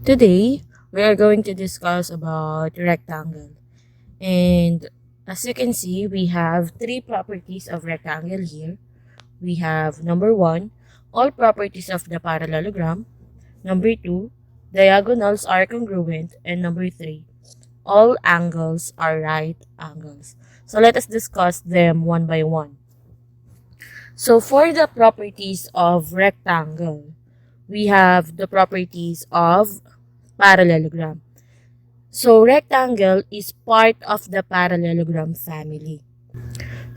Today, we are going to discuss about rectangle. And as you can see, we have three properties of rectangle here. We have number one, all properties of the parallelogram. Number two, diagonals are congruent. And number three, all angles are right angles. So let us discuss them one by one. So for the properties of rectangle, we have the properties of parallelogram. So, rectangle is part of the parallelogram family.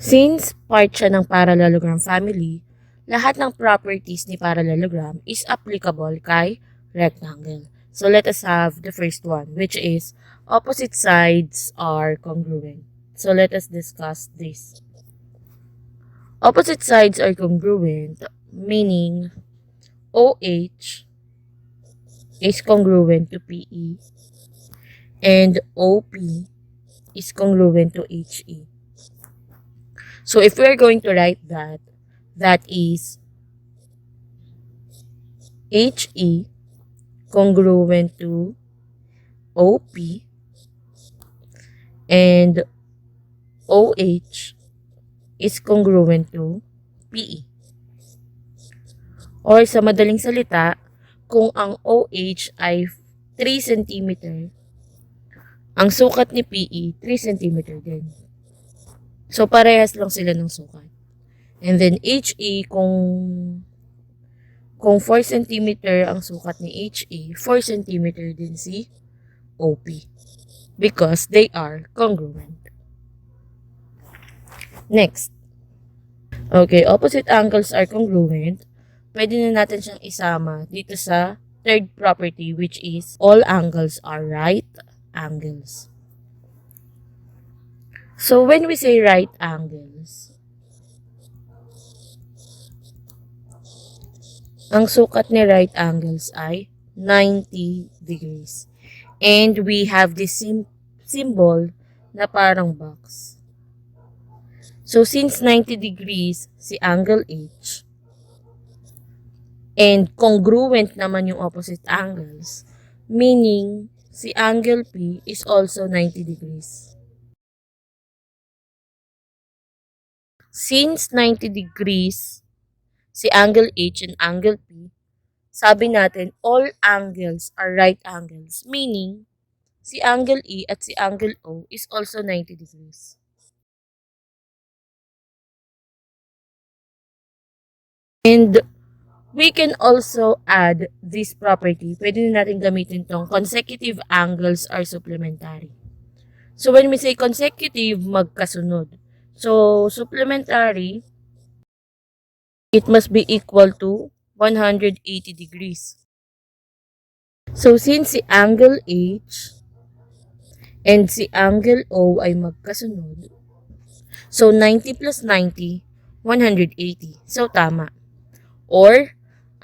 Since part siya ng parallelogram family, lahat ng properties ni parallelogram is applicable kay rectangle. So, let us have the first one, which is opposite sides are congruent. So, let us discuss this. Opposite sides are congruent, meaning OH is congruent to PE and OP is congruent to HE. So if we're going to write that, that is HE congruent to OP and OH is congruent to PE. Or sa madaling salita, kung ang OH ay 3 cm, ang sukat ni PE 3 cm din. So parehas lang sila ng sukat. And then HE, kung 4 cm ang sukat ni HE, 4 cm din si OP. Because they are congruent. Next. Okay, opposite angles are congruent. Pwede na natin siyang isama dito sa third property, which is all angles are right angles. So when we say right angles, ang sukat ni right angles ay 90 degrees. And we have this symbol na parang box. So since 90 degrees si angle H, and congruent naman yung opposite angles, meaning si angle P is also 90 degrees. Since 90 degrees si angle H and angle P, sabi natin all angles are right angles, meaning si angle E at si angle O is also 90 degrees. And we can also add this property. Pwede na natin gamitin tong consecutive angles are supplementary. So when we say consecutive, magkasunod. So supplementary, it must be equal to 180 degrees. So since si angle H and si angle O ay magkasunod, so 90 plus 90, 180. So tama. Or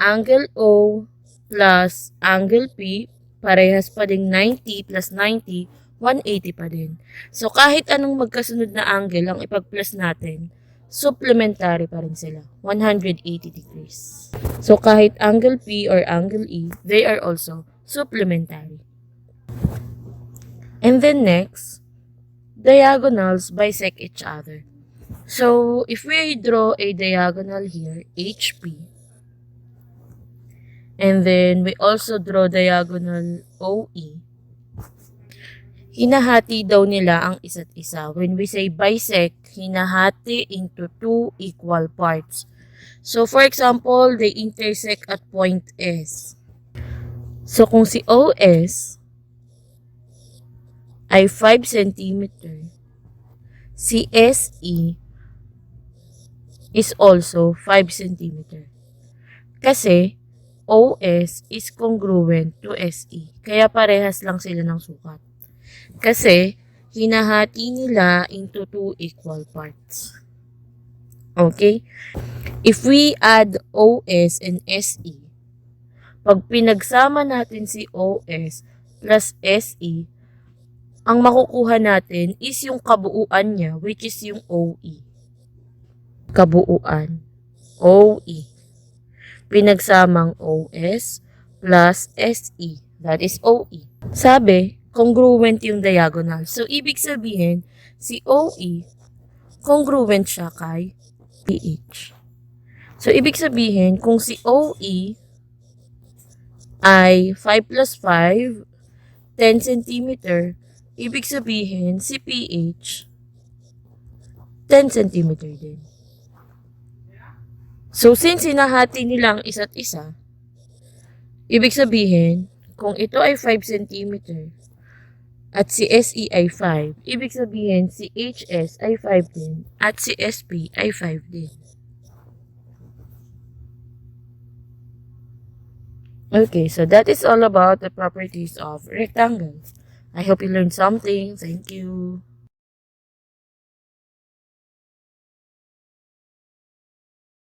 angle O plus angle P, parehas pa ding 90 plus 90, 180 pa din. So kahit anong magkasunod na angle ang ipag-plus natin, supplementary pa rin sila, 180 degrees. So kahit angle P or angle E, they are also supplementary. And then next, diagonals bisect each other. So if we draw a diagonal here, HP, and then we also draw diagonal OE, hinahati daw nila ang isa't isa. When we say bisect, hinahati into two equal parts. So for example, they intersect at point S. So kung si OS ay 5 cm, si SE is also 5 cm. Kasi OS is congruent to SE. Kaya parehas lang sila ng sukat. Kasi hinahati nila into two equal parts. Okay? If we add OS and SE, pag pinagsama natin si OS plus SE, ang makukuha natin is yung kabuuan niya, which is yung OE. Kabuuan. OE. Pinagsamang OS plus SE. That is OE. Sabi, congruent yung diagonal. So, ibig sabihin, si OE, congruent siya kay PH. So, ibig sabihin, kung si OE ay 5 plus 5, 10 cm, ibig sabihin, si PH, 10 cm din. So, since sinahati nilang isa't isa, ibig sabihin, kung ito ay 5 cm at si SE ay 5, ibig sabihin si HS ay 5 din at si SP ay 5 din. Okay, so that is all about the properties of rectangles. I hope you learned something. Thank you.